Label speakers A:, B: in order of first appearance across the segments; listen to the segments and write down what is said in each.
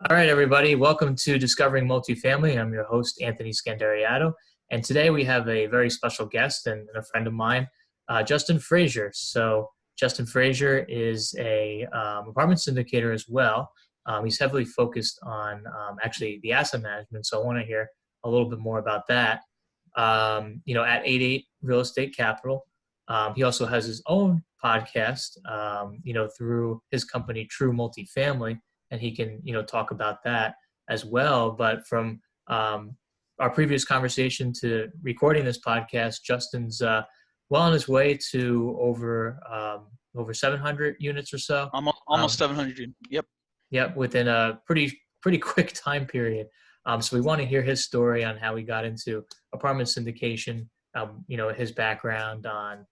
A: All right, everybody. Welcome to Discovering Multifamily. I'm your host, Anthony Scandariato. And today we have a very special guest and a friend of mine, Justin Fraser. So, Justin Fraser is a apartment syndicator as well. He's heavily focused on actually the asset management. So, I want to hear a little bit more about that. At 88 Real Estate Capital, he also has his own podcast, through his company, True Multifamily, and he can talk about that as well. But from our previous conversation to recording this podcast, Justin's well on his way to over 700 units or so.
B: Almost 700. Yep.
A: Yep, within a pretty quick time period. So we want to hear his story on how he got into apartment syndication. His background on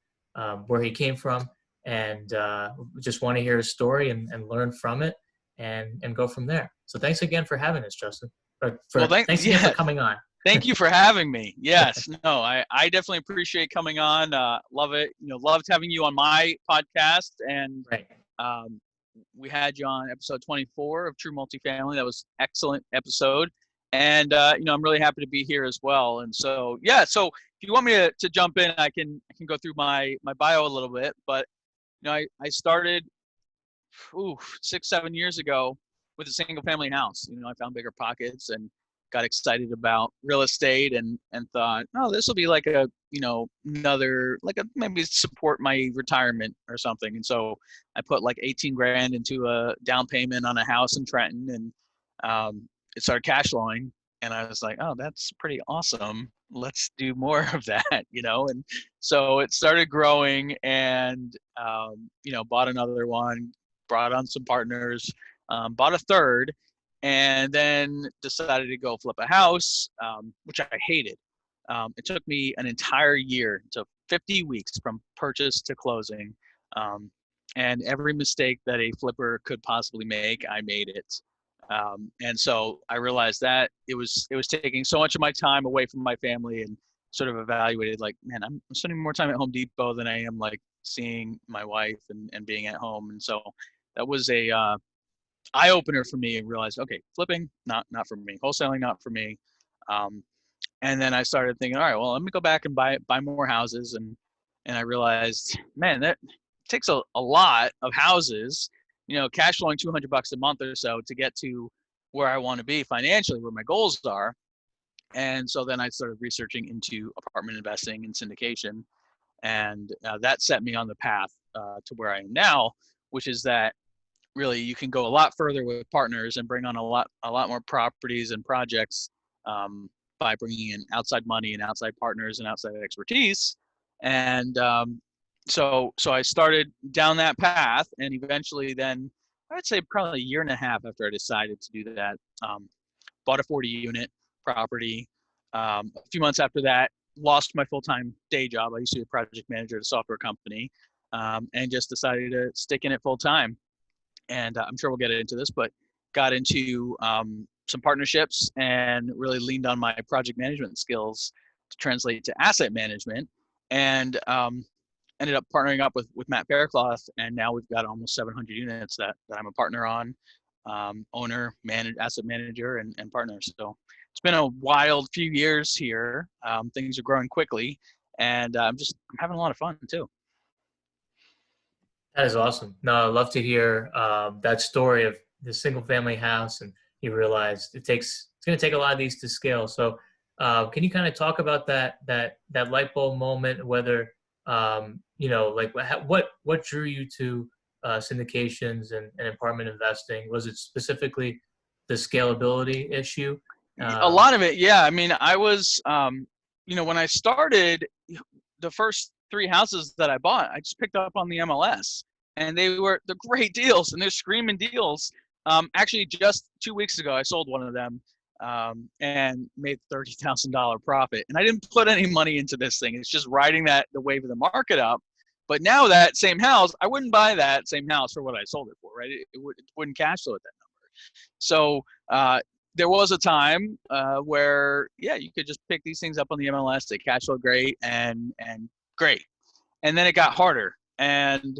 A: where he came from, and just want to hear his story and learn from it and go from there. So thanks again for having us, Justin. Thanks again for coming on.
B: Thank you for having me. Yes, no, I definitely appreciate coming on. Love it. Loved having you on my podcast. And
A: right.
B: We had you on episode 24 of True Multifamily. That was excellent episode. And, I'm really happy to be here as well. And so, so if you want me to jump in, I can go through my bio a little bit. But, I started 6-7 years ago with a single family house. I found bigger pockets and got excited about real estate and thought, oh, this will be like a, maybe support my retirement or something. And so I put like 18 grand into a down payment on a house in Trenton, and it started cash flowing. And I was like, oh, that's pretty awesome. Let's do more of that, And so it started growing, and, bought another one, brought on some partners, bought a third, and then decided to go flip a house, which I hated. It took me an entire year, to 50 weeks from purchase to closing. And every mistake that a flipper could possibly make, I made it. And so I realized that it was taking so much of my time away from my family, and sort of evaluated, like, man, I'm spending more time at Home Depot than I am like seeing my wife and being at home. And so that was a eye opener for me, and realized, okay, flipping, not for me, wholesaling, not for me. And then I started thinking, all right, well, let me go back and buy more houses. And I realized, man, that takes a lot of houses, cash flowing $200 a month or so to get to where I want to be financially, where my goals are. And so then I started researching into apartment investing and syndication. And that set me on the path to where I am now, which is that really you can go a lot further with partners and bring on a lot more properties and projects by bringing in outside money and outside partners and outside expertise. And so I started down that path, and eventually then, I'd say probably a year and a half after I decided to do that, bought a 40-unit property. A few months after that, lost my full-time day job. I used to be a project manager at a software company, and just decided to stick in it full-time. And I'm sure we'll get into this, but got into some partnerships and really leaned on my project management skills to translate to asset management, and ended up partnering up with Matt Faircloth. And now we've got almost 700 units that I'm a partner on, owner, asset manager, and partner. So it's been a wild few years here. Things are growing quickly, and I'm having a lot of fun too.
A: That is awesome. No, I love to hear that story of the single family house, and you realized it's going to take a lot of these to scale. So can you kind of talk about that light bulb moment, whether what drew you to syndications and apartment investing? Was it specifically the scalability issue?
B: A lot of it, yeah. I mean, I was, when I started, the first 3 houses that I bought, I just picked up on the MLS, and they're great deals, and they're screaming deals. Actually, just 2 weeks ago, I sold one of them and made $30,000 profit. And I didn't put any money into this thing. It's just riding the wave of the market up. But now that same house, I wouldn't buy that same house for what I sold it for, right? It wouldn't cash flow at that number. So there was a time where, you could just pick these things up on the MLS. They cash flow great and great. And then it got harder. And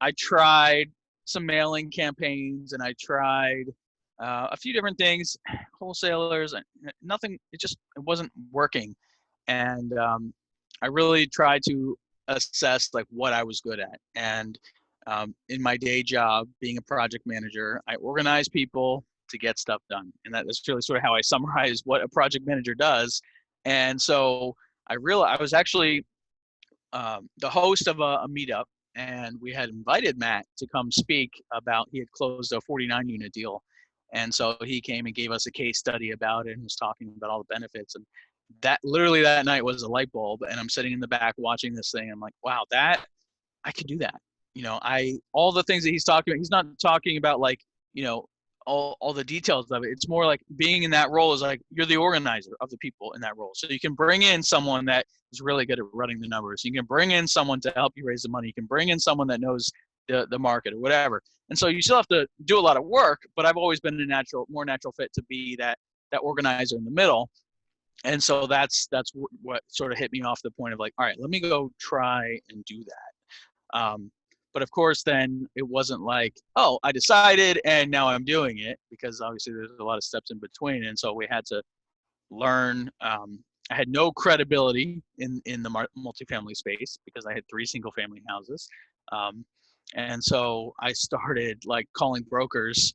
B: I tried some mailing campaigns, and I tried a few different things, wholesalers, nothing. It wasn't working, and I really tried to assess like what I was good at. And in my day job, being a project manager, I organize people to get stuff done, and that's really sort of how I summarize what a project manager does. And so I realized I was actually the host of a meetup, and we had invited Matt to come speak about. He had closed a 49 unit deal, and so he came and gave us a case study about it and was talking about all the benefits. And that literally that night was a light bulb. And I'm sitting in the back watching this thing. I'm like, wow, that I could do that. All the things that he's talking about, he's not talking about like, all the details of it. It's more like being in that role is like you're the organizer of the people in that role. So you can bring in someone that is really good at running the numbers. You can bring in someone to help you raise the money. You can bring in someone that knows the market or whatever. And so you still have to do a lot of work, but I've always been more natural fit to be that organizer in the middle. And so that's what sort of hit me off the point of like, all right, let me go try and do that. But of course, then it wasn't like, oh, I decided and now I'm doing it, because obviously there's a lot of steps in between. And so we had to learn. I had no credibility in the multifamily space because I had 3 single family houses. And so I started like calling brokers,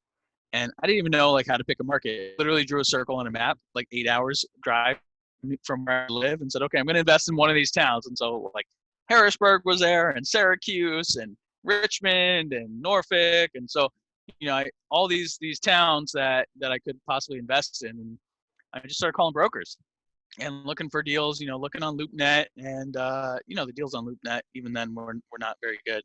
B: and I didn't even know like how to pick a market. Literally drew a circle on a map, like 8 hours drive from where I live, and said, okay, I'm going to invest in one of these towns. And so like Harrisburg was there, and Syracuse, and Richmond, and Norfolk. And so, all these towns that I could possibly invest in. And I just started calling brokers and looking for deals, looking on LoopNet, and the deals on LoopNet even then were not very good.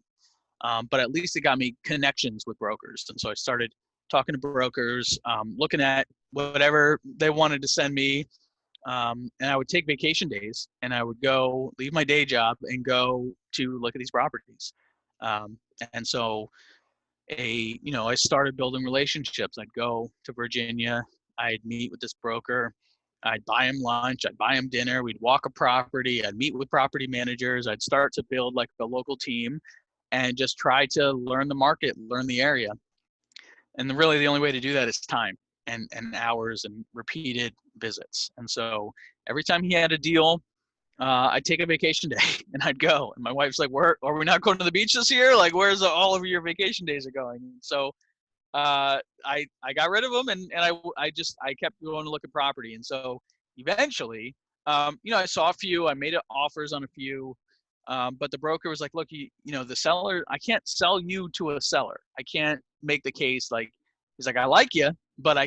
B: But at least it got me connections with brokers. And so I started talking to brokers, looking at whatever they wanted to send me. And I would take vacation days, and I would go leave my day job and go to look at these properties. And so I started building relationships. I'd go to Virginia, I'd meet with this broker, I'd buy him lunch, I'd buy him dinner, we'd walk a property, I'd meet with property managers, I'd start to build like a local team and just try to learn the market, learn the area. And really the only way to do that is time and hours and repeated visits. And so every time he had a deal, I'd take a vacation day and I'd go. And my wife's like, "Where are we not going to the beach this year? Like, where's all of your vacation days are going?" And so I got rid of them, and I kept going to look at property. And so eventually, I saw a few, I made offers on a few, but the broker was like, "Look, the seller, I can't sell you to a seller. I can't make the case." Like, he's like, "I like you, but I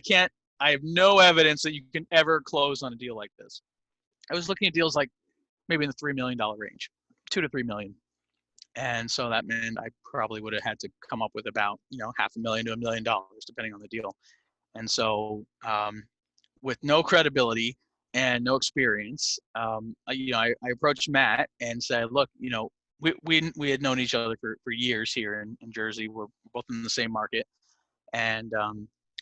B: have no evidence that you can ever close on a deal like this." I was looking at deals like maybe in the $3 million range, 2 to 3 million. And so that meant I probably would have had to come up with about, $500,000 to $1 million, depending on the deal. And so with no credibility and no experience, I approached Matt and said, "Look, we had known each other for years here in Jersey. We're both in the same market." And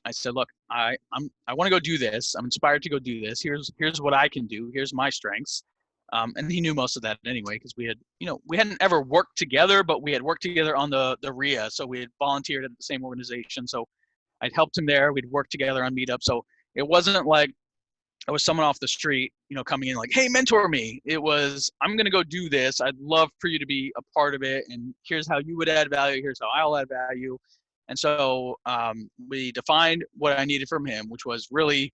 B: I said, "Look, I want to go do this. I'm inspired to go do this. Here's what I can do. Here's my strengths." And he knew most of that anyway, because we hadn't ever worked together, but we had worked together on the RIA. So we had volunteered at the same organization. So I'd helped him there. We'd worked together on meetups. So it wasn't like I was someone off the street, coming in like, "Hey, mentor me." It was, "I'm going to go do this. I'd love for you to be a part of it. And here's how you would add value. Here's how I'll add value." And so we defined what I needed from him, which was really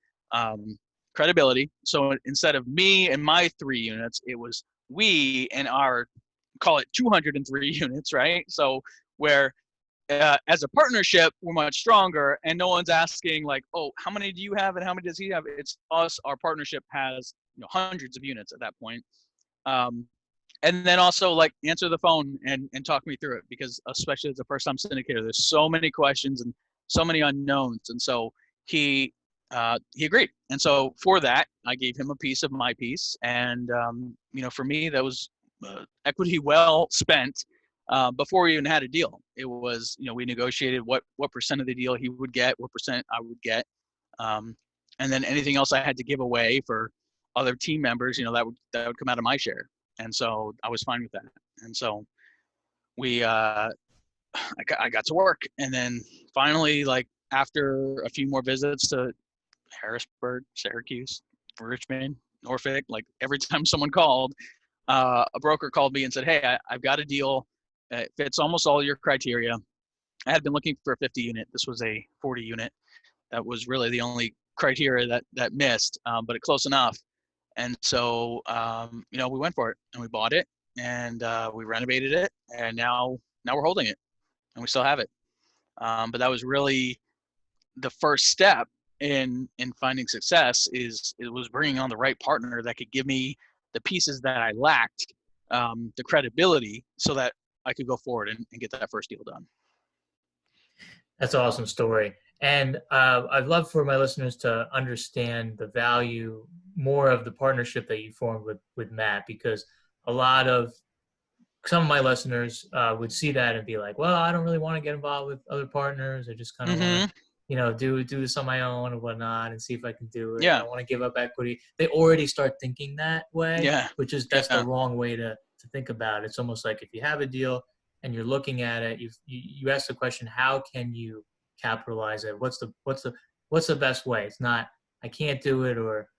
B: credibility. So instead of me and my 3 units, it was we and our, call it 203 units, right? So where as a partnership, we're much stronger, and no one's asking like, "Oh, how many do you have and how many does he have?" It's us. Our partnership has hundreds of units at that point. And then also like answer the phone and talk me through it, because especially as a first time syndicator, there's so many questions and so many unknowns. And so he agreed. And so for that, I gave him a piece of my piece. And, for me, that was equity well spent before we even had a deal. It was, we negotiated what percent of the deal he would get, what percent I would get. And then anything else I had to give away for other team members, that would come out of my share. And so I was fine with that. And so we, I got to work. And then finally, like after a few more visits to Harrisburg, Syracuse, Richmond, Norfolk, like every time someone called, a broker called me and said, hey, I've got a deal. It fits almost all your criteria. I had been looking for a 50 unit. This was a 40 unit. That was really the only criteria that missed, but it close enough. And so, we went for it and we bought it and we renovated it, and now we're holding it and we still have it. But that was really the first step in finding success. It was bringing on the right partner that could give me the pieces that I lacked, the credibility, so that I could go forward and get that first deal done.
A: That's an awesome story. And I'd love for my listeners to understand the value more of the partnership that you formed with Matt, because some of my listeners would see that and be like, well, I don't really want to get involved with other partners. I just kind of want
B: Mm-hmm.
A: to, do this on my own and whatnot and see if I can do it. I
B: Yeah.
A: don't want to give up equity. They already start thinking that way,
B: Yeah.
A: that's the
B: Yeah.
A: wrong way to think about it. It's almost like if you have a deal and you're looking at it, you ask the question, how can you capitalize it? What's the best way? It's not, I can't do it, or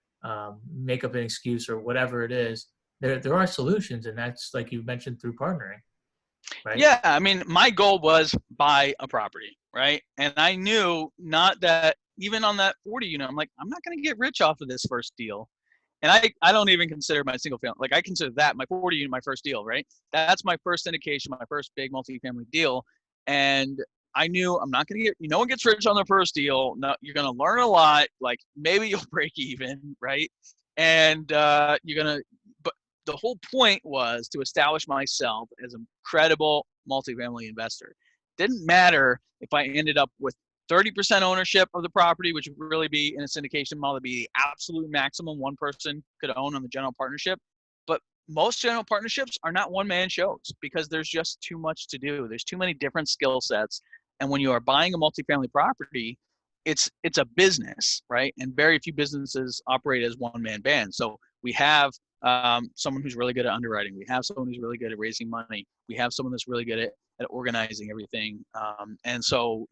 A: make up an excuse or whatever it is. There are solutions, and that's, like you mentioned, through partnering, right?
B: Yeah. I mean, my goal was buy a property, right? And I knew not that even on that 40 unit, I'm like, I'm not going to get rich off of this first deal. And I don't even consider my single family, like I consider that my 40 unit, my first deal, right? That's my first syndication, my first big multifamily deal. And I knew I'm not going to no one gets rich on their first deal. No, you're going to learn a lot. Like maybe you'll break even, right? And but the whole point was to establish myself as a credible multifamily investor. Didn't matter if I ended up with 30% ownership of the property, which would really be in a syndication model, be the absolute maximum one person could own on the general partnership. But most general partnerships are not one-man shows because there's just too much to do. There's too many different skill sets. And when you are buying a multifamily property, it's a business, right? And very few businesses operate as one-man band. So we have someone who's really good at underwriting. We have someone who's really good at raising money. We have someone that's really good at organizing everything. And so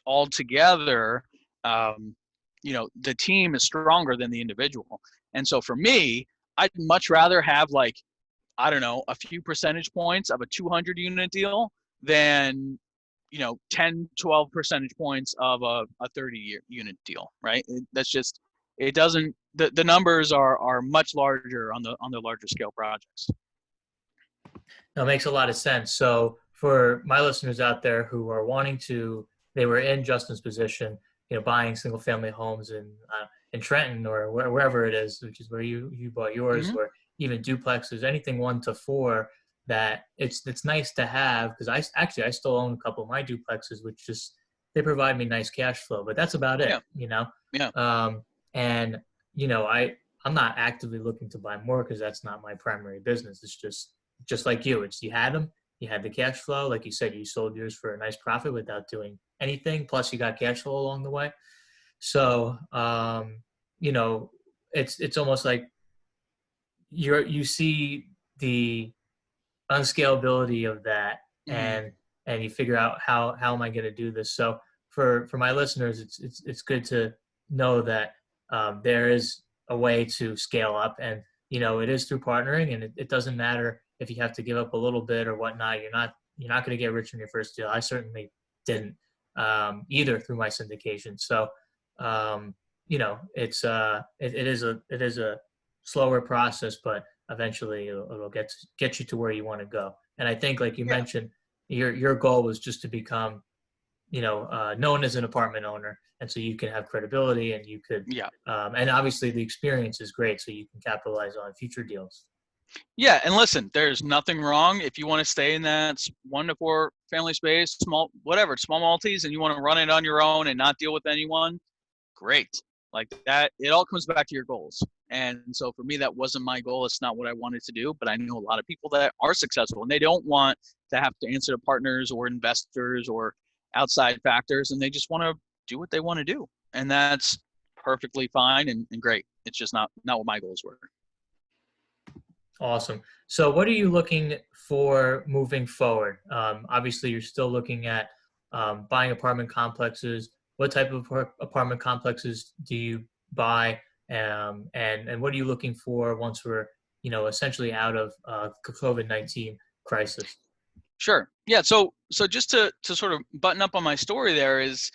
B: all together, the team is stronger than the individual. And so for me, I'd much rather have a few percentage points of a 200 unit deal than, 10, 12 percentage points of a 30 unit deal, right? It doesn't, the numbers are much larger on the larger scale projects.
A: That makes a lot of sense. So for my listeners out there who are they were in Justin's position, buying single family homes in Trenton or wherever it is, which is where you bought yours,
B: Mm-hmm.
A: or even duplexes, anything 1 to 4, that it's nice to have, because I still own a couple of my duplexes, which just, they provide me nice cash flow, but that's about it.
B: Yeah. Yeah.
A: And I'm not actively looking to buy more because that's not my primary business. It's just like you. You had them, you had the cash flow, like you said, you sold yours for a nice profit without doing anything. Plus, you got cash flow along the way. So, it's almost like you see the unscalability of that,
B: Mm-hmm.
A: and you figure out how am I going to do this. So for my listeners, it's good to know that there is a way to scale up, and it is through partnering, and it doesn't matter if you have to give up a little bit or whatnot. You're not going to get rich in your first deal. I certainly didn't either through my syndication. So it is a slower process, but eventually it'll get you to where you want to go. And I think, like you mentioned, your goal was just to become known as an apartment owner, and so you can have credibility, and you could and obviously the experience is great, so you can capitalize on future deals.
B: Yeah, and listen, there's nothing wrong if you want to stay in that 1 to 4 family space, small multis, and you want to run it on your own and not deal with anyone. Great, like that. It all comes back to your goals. And so for me, that wasn't my goal. It's not what I wanted to do. But I know a lot of people that are successful, and they don't want to have to answer to partners or investors or outside factors, and they just want to do what they want to do, and that's perfectly fine and great. It's just not what my goals were.
A: Awesome. So what are you looking for moving forward? Obviously, you're still looking at buying apartment complexes, what type of apartment complexes do you buy, and what are you looking for once we're essentially out of the COVID-19 crisis?
B: Sure. Yeah. So just to sort of button up on my story there is,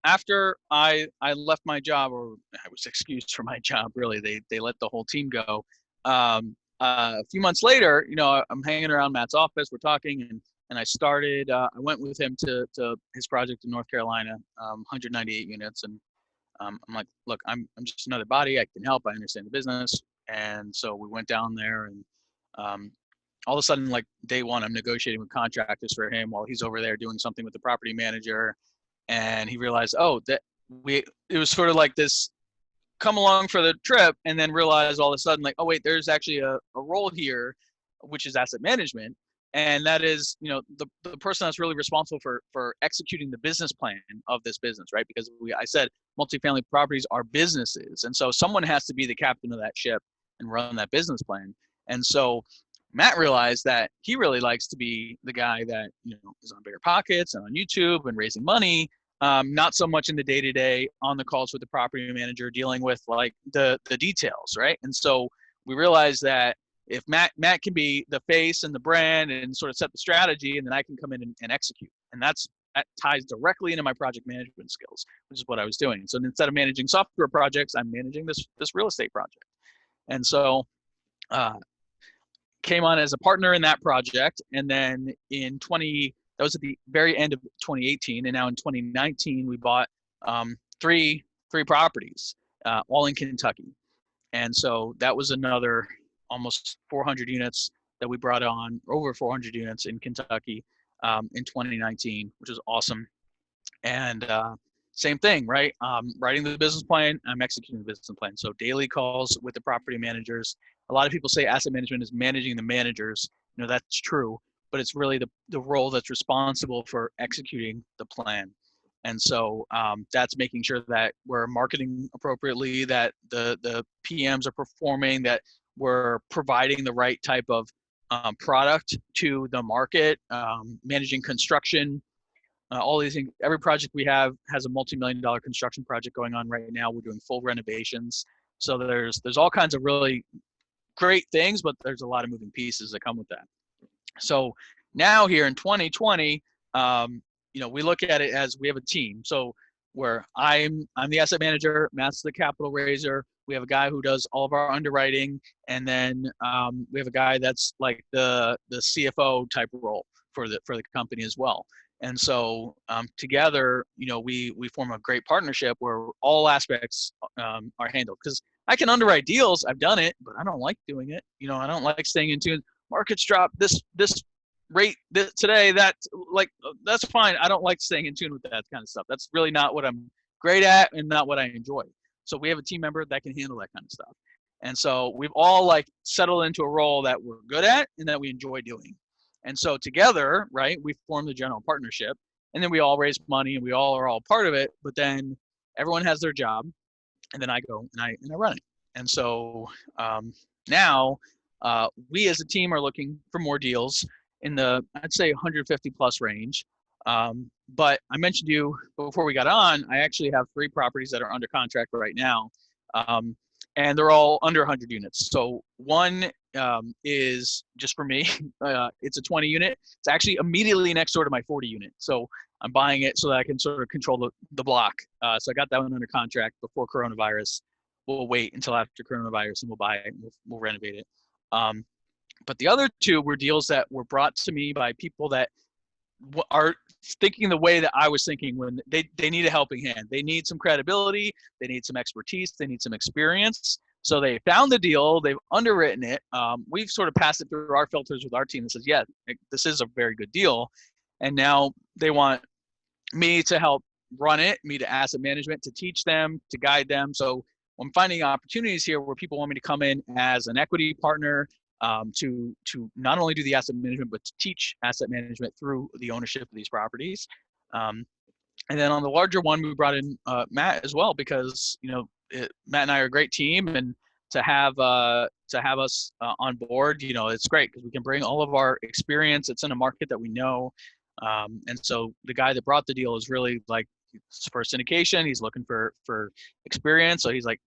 B: after I left my job, or I was excused from my job, really, they let the whole team go. A few months later, I'm hanging around Matt's office, we're talking, and I went with him to his project in North Carolina, 198 units, and I'm like, look, I'm just another body. I can help. I understand the business, and so we went down there, and um, all of a sudden, like day one, I'm negotiating with contractors for him while he's over there doing something with the property manager. And he realized, oh, that it was sort of like this come along for the trip, and then realize all of a sudden, like, oh, wait, there's actually a role here, which is asset management. And that is, the person that's really responsible for executing the business plan of this business, right? Because I said multifamily properties are businesses. And so someone has to be the captain of that ship and run that business plan. And so Matt realized that he really likes to be the guy that, is on Bigger Pockets and on YouTube and raising money, not so much in the day-to-day on the calls with the property manager, dealing with like the details, right? And so we realized that if Matt can be the face and the brand and sort of set the strategy, and then I can come in and execute. And that ties directly into my project management skills, which is what I was doing. So instead of managing software projects, I'm managing this real estate project. And so came on as a partner in that project. And then that was at the very end of 2018. And now in 2019, we bought three properties, all in Kentucky. And so that was another almost 400 units that we brought on, over 400 units in Kentucky in 2019, which was awesome. And same thing, right? Writing the business plan, I'm executing the business plan. So daily calls with the property managers. A lot of people say asset management is managing the managers. That's true, but it's really the role that's responsible for executing the plan. And so that's making sure that we're marketing appropriately, that the PMs are performing, that we're providing the right type of product to the market, managing construction, all these things. Every project we have has a multi-million-dollar construction project going on right now. We're doing full renovations. So there's all kinds of really great things, but there's a lot of moving pieces that come with that. So now here in 2020, we look at it as we have a team. So where I'm the asset manager, Matt's the capital raiser. We have a guy who does all of our underwriting, and then we have a guy that's like the CFO type role for the company as well. And so together, we form a great partnership where all aspects are handled. Because I can underwrite deals, I've done it, but I don't like doing it. I don't like staying in tune. Markets drop this rate today. That's fine. I don't like staying in tune with that kind of stuff. That's really not what I'm great at and not what I enjoy. So we have a team member that can handle that kind of stuff. And so we've all like settled into a role that we're good at and that we enjoy doing. And so together, right, we form the general partnership, and then we all raise money and we all are all part of it. But then everyone has their job, and then I go and I run it. And so now we as a team are looking for more deals in the, I'd say, 150 plus range. But I mentioned to you before we got on, I actually have 3 properties that are under contract right now. And they're all under 100 units. So one is just for me. It's a 20 unit. It's actually immediately next door to my 40 unit. So I'm buying it so that I can sort of control the block. So I got that one under contract before coronavirus. We'll wait until after coronavirus and we'll buy it and we'll renovate it. But the other 2 were deals that were brought to me by people that are thinking the way that I was thinking when they need a helping hand. They need some credibility. They need some expertise. They need some experience. So they found the deal. They've underwritten it. We've sort of passed it through our filters with our team that says, yeah, this is a very good deal. And now they want me to help run it, me to asset management, to teach them, to guide them. So I'm finding opportunities here where people want me to come in as an equity partner, to not only do the asset management, but to teach asset management through the ownership of these properties. And then on the larger one, we brought in Matt as well, because Matt and I are a great team, and to have us on board, it's great because we can bring all of our experience. It's in a market that we know, and so the guy that brought the deal is really like for syndication. He's looking for experience. So he's like,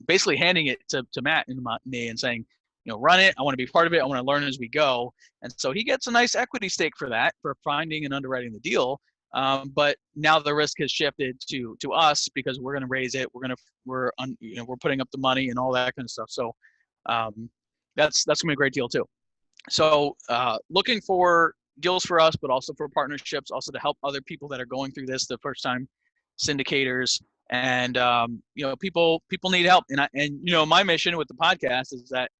B: basically handing it to Matt and me and saying, run it. I want to be part of it. I want to learn as we go. And so he gets a nice equity stake for that, for finding and underwriting the deal. But now the risk has shifted to us because we're going to raise it. We're putting up the money and all that kind of stuff. So that's going to be a great deal too. So looking for deals for us, but also for partnerships, also to help other people that are going through this, the first time syndicators, and people need help. And my mission with the podcast is that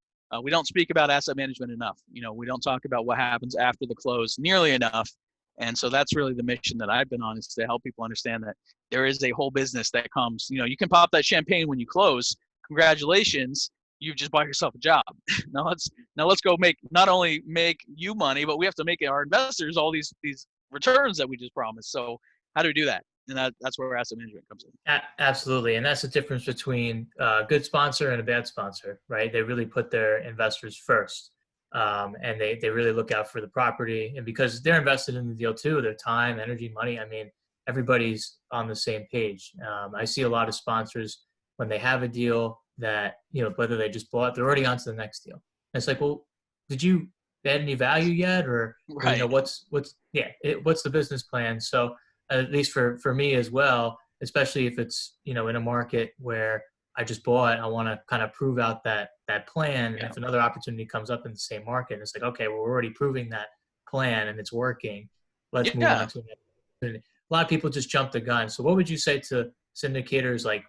B: we don't speak about asset management enough. We don't talk about what happens after the close nearly enough. And so that's really the mission that I've been on, is to help people understand that there is a whole business that comes. You can pop that champagne when you close. Congratulations, you've just bought yourself a job. now let's go not only make you money, but we have to make our investors all these returns that we just promised. So how do we do that? And that's where asset management comes in.
A: Absolutely. And that's the difference between a good sponsor and a bad sponsor, right? They really put their investors first. And they really look out for the property. And because they're invested in the deal too, their time, energy, money, everybody's on the same page. I see a lot of sponsors when they have a deal that, whether they just bought, they're already on to the next deal. And it's like, well, did you add any value yet? Or
B: right.
A: What's the business plan? So at least for me as well, especially if it's, in a market where I just bought, I want to kind of prove out that plan. And if another opportunity comes up in the same market, it's like, okay, well, we're already proving that plan and it's working. Let's move on to another opportunity. A lot of people just jump the gun. So what would you say to syndicators, like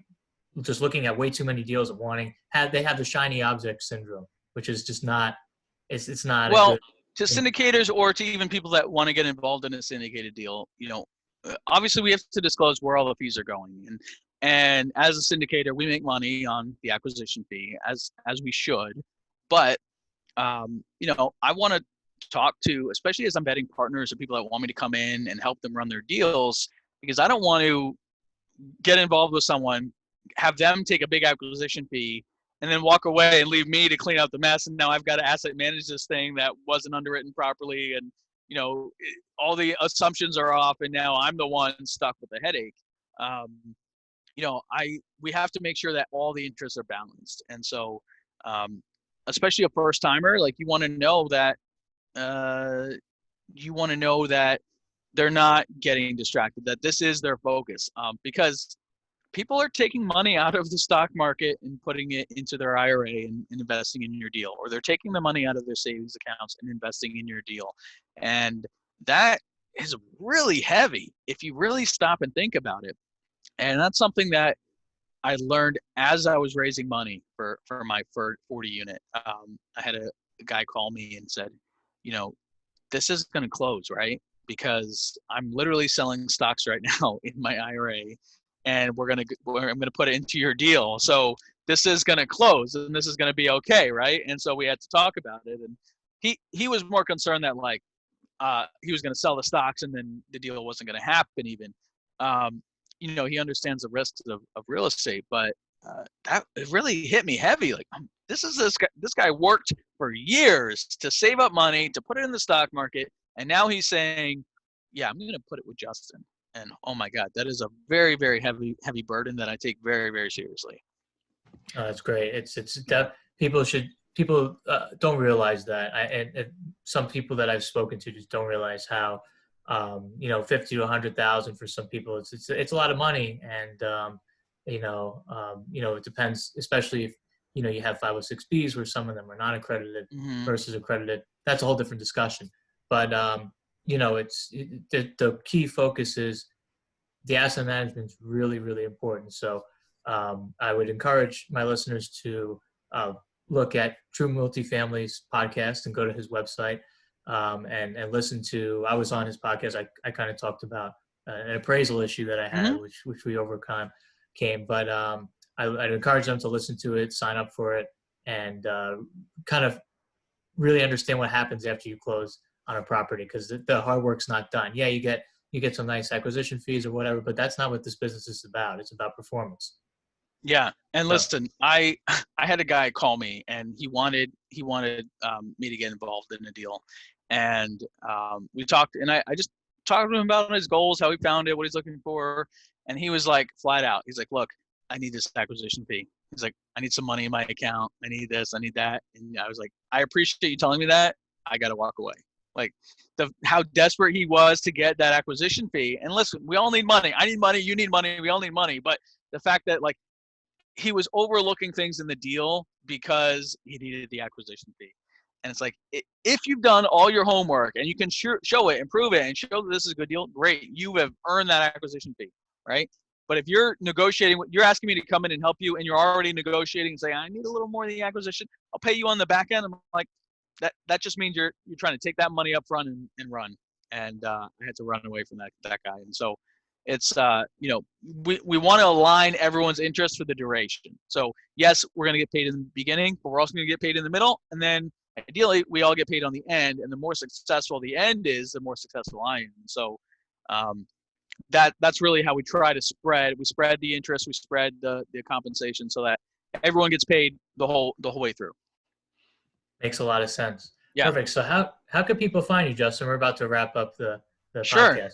A: just looking at way too many deals and they have the shiny object syndrome, which is just not, it's not
B: well, to syndicators or to even people that want to get involved in a syndicated deal, obviously we have to disclose where all the fees are going. And as a syndicator, we make money on the acquisition fee, as we should. But I want to talk to, especially as I'm vetting partners or people that want me to come in and help them run their deals, because I don't want to get involved with someone, have them take a big acquisition fee, and then walk away and leave me to clean up the mess. And now I've got to asset manage this thing that wasn't underwritten properly, and all the assumptions are off, and now I'm the one stuck with the headache. We have to make sure that all the interests are balanced. And so, especially a first timer, like you want to know that they're not getting distracted, that this is their focus, because people are taking money out of the stock market and putting it into their IRA and investing in your deal, or they're taking the money out of their savings accounts and investing in your deal. And that is really heavy if you really stop and think about it. And that's something that I learned as I was raising money for my 40 unit. I had a guy call me and said, this is going to close, right? Because I'm literally selling stocks right now in my IRA, and I'm going to put it into your deal. So this is going to close, and this is going to be okay, right? And so we had to talk about it. And he was more concerned that he was going to sell the stocks and then the deal wasn't going to happen even. He understands the risks of real estate, but that it really hit me heavy. Like, this guy worked for years to save up money to put it in the stock market, and now he's saying, "Yeah, I'm going to put it with Justin." And oh my God, that is a very, very heavy burden that I take very, very seriously.
A: Oh, that's great. People don't realize that, and some people that I've spoken to just don't realize how. 50 to 100,000 for some people, it's a lot of money. And, it depends, especially if, you have 506Bs where some of them are not accredited versus accredited. That's a whole different discussion. But, the key focus is the asset management is really, really important. So I would encourage my listeners to look at True Multifamily's podcast and go to his website. And listen to, I was on his podcast. I kind of talked about an appraisal issue that I had, which we overcame. But I'd encourage them to listen to it, sign up for it, and kind of really understand what happens after you close on a property, because the hard work's not done. Yeah, you get some nice acquisition fees or whatever, but that's not what this business is about. It's about performance.
B: Yeah, and listen, I had a guy call me, and he wanted me to get involved in a deal, and we talked, and I just talking to him about his goals, how he found it, what he's looking for. And he was like flat out. He's like, look, I need this acquisition fee. He's like, I need some money in my account. I need this, I need that. And I was like, I appreciate you telling me that. I got to walk away. Like how desperate he was to get that acquisition fee. And listen, we all need money. I need money. You need money. We all need money. But the fact that like he was overlooking things in the deal because he needed the acquisition fee. And it's like, if you've done all your homework and you can show it and prove it and show that this is a good deal, great. You have earned that acquisition fee, right? But if you're negotiating, you're asking me to come in and help you and you're already negotiating and say, I need a little more than the acquisition, I'll pay you on the back end. I'm like, that just means you're trying to take that money up front and run. And I had to run away from that guy. And so it's, we want to align everyone's interest for the duration. So yes, we're going to get paid in the beginning, but we're also going to get paid in the middle. And then ideally we all get paid on the end, and the more successful the end is, the more successful I am. So that's really how we try to spread the interest, we spread the compensation so that everyone gets paid the whole way through.
A: Makes a lot of sense.
B: Yeah.
A: Perfect. So how can people find you, Justin? We're about to wrap up the
B: Sure.
A: podcast.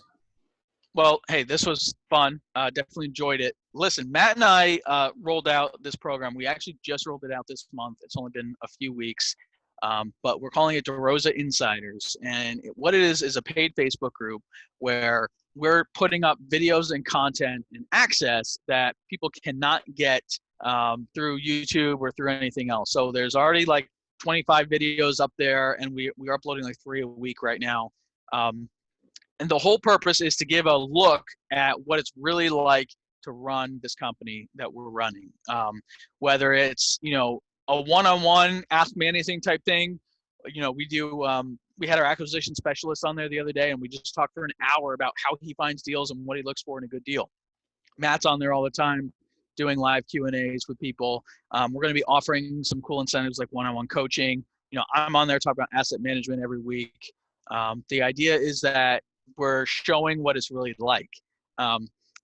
B: Well, hey, this was fun. Definitely enjoyed it. Listen, Matt and I rolled out this program. We actually just rolled it out this month. It's only been a few weeks, but we're calling it DeRosa Insiders. And what it is a paid Facebook group where we're putting up videos and content and access that people cannot get through YouTube or through anything else. So there's already like 25 videos up there, and we're uploading like 3 a week right now. And the whole purpose is to give a look at what it's really like to run this company that we're running. Whether it's, a one-on-one ask me anything type thing. We do, we had our acquisition specialist on there the other day, and we just talked for an hour about how he finds deals and what he looks for in a good deal. Matt's on there all the time doing live Q&As with people. We're going to be offering some cool incentives like one-on-one coaching. I'm on there talking about asset management every week. The idea is that we're showing what it's really like.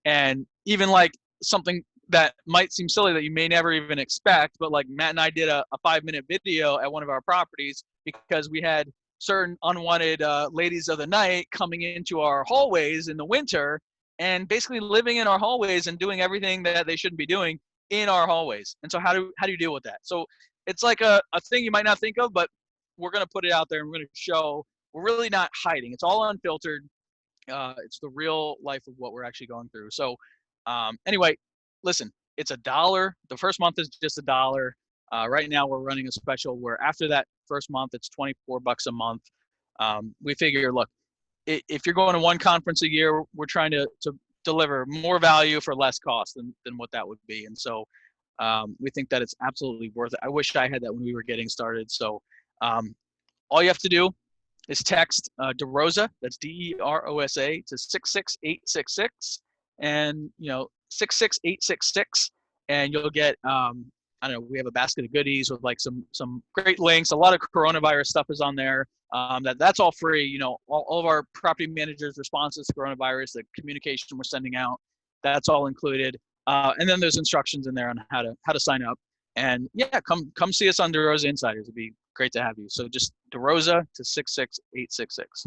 B: And even like something that might seem silly that you may never even expect, but like Matt and I did a 5-minute video at one of our properties because we had certain unwanted ladies of the night coming into our hallways in the winter and basically living in our hallways and doing everything that they shouldn't be doing in our hallways. And so how do you deal with that? So it's like a thing you might not think of, but we're going to put it out there and we're going to show we're really not hiding. It's all unfiltered. It's the real life of what we're actually going through. So anyway, listen, it's $1. The first month is just $1. Right now we're running a special where after that first month, it's $24 a month. We figure, look, if you're going to one conference a year, we're trying to deliver more value for less cost than what that would be. And so we think that it's absolutely worth it. I wish I had that when we were getting started. So all you have to do is text DeRosa, that's DEROSA, to 66866, and 66866, and you'll get I don't know, we have a basket of goodies with like some great links. A lot of coronavirus stuff is on there. That's all free. All of our property managers' responses to coronavirus, the communication we're sending out, that's all included. And then there's instructions in there on how to sign up. And yeah, come see us on DeRosa Insiders. It'd be great to have you. So just DeRosa to 66866.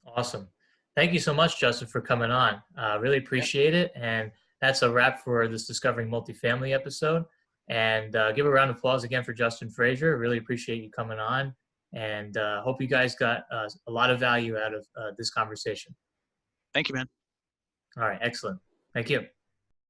A: Awesome. Thank you so much, Justin, for coming on. Really appreciate it. And that's a wrap for this Discovering Multifamily episode. And give a round of applause again for Justin Fraser. Really appreciate you coming on. And hope you guys got a lot of value out of this conversation.
B: Thank you, man.
A: All right. Excellent. Thank you.